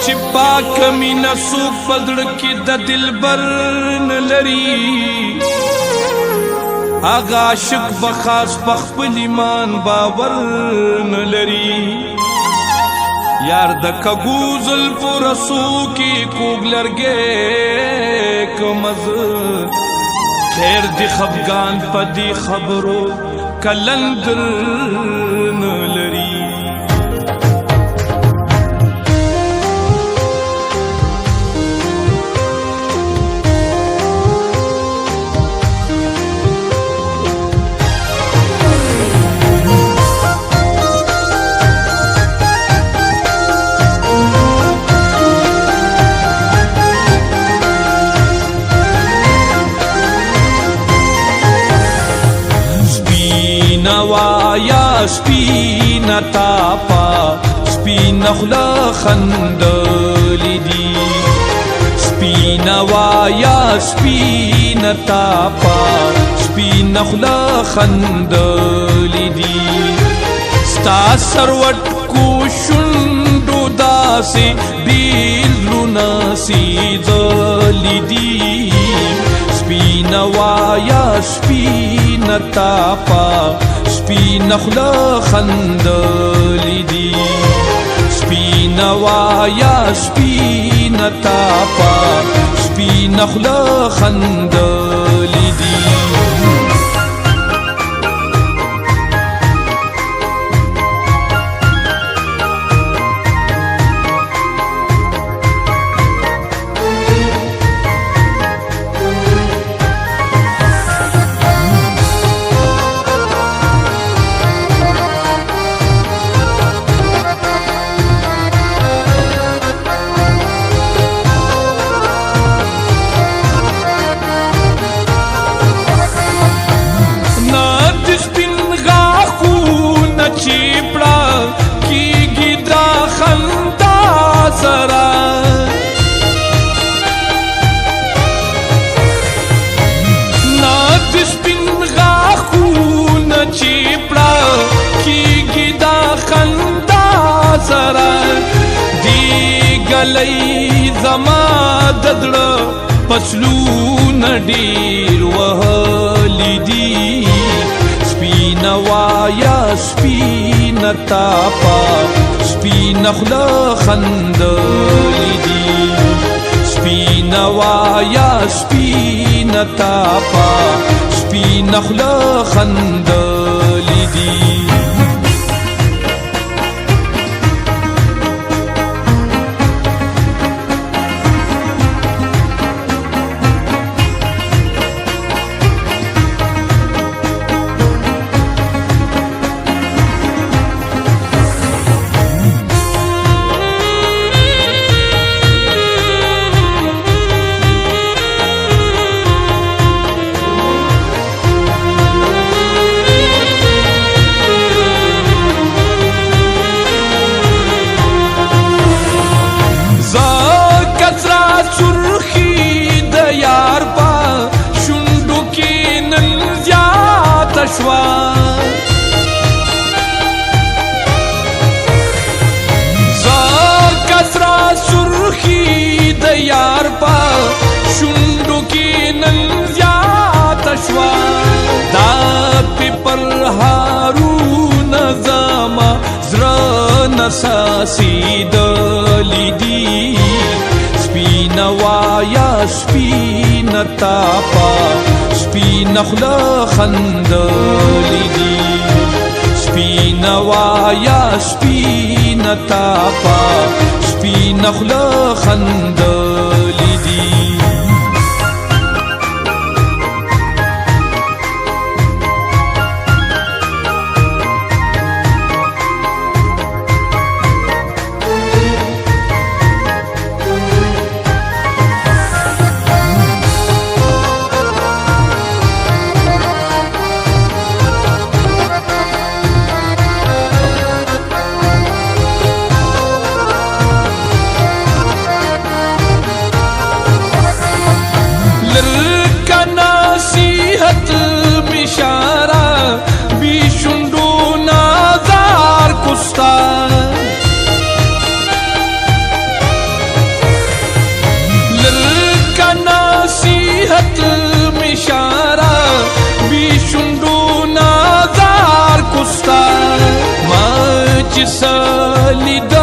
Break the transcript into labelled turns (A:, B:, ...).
A: چې پاک مینه څوک په زړه کې د دلبر نه لري هغه عاشق به خاص په خپل ایمان باور نه لري یار د کږو زلفو رسو کې کوږ لرګی کومه زه خیر دی خفګان په دې خبرو کلندر نه لري نوایا سپینا تاپا سپینا خلا خندلی دی سپینا وایا سپینا تاپا سپینا خلا خندلی دی ستا سروت کو شندو داسی بیلو ناسی ذلی دی سپینا وایا سپینا تاپا سپینا خلا خندلی دی سپینا وایا سپینا تاپا سپینا خلا خندلی دی چیپڑا کی گیدرا خندا سرا ناد سپین غاخون چیپڑا کی گیدا خندا سرا دی گلی زما ددڑ پسلو نڈیر وحلی دی سپینا وایا سپینا تاپا سپینا خلا خندلی دی سپینا وایا سپینا تاپا سپینا خلا خندلی دی کسرا سرخی دیار پا شندو کی ننزیات شوا دا پی پر هارون زاما زران ساسی دلی دی سپینا وایا سپینا تاپا سپینا خلا خندلی دی سپینا وایا سپینا تاپا سپینا خلا خندلی دی چې سلیدو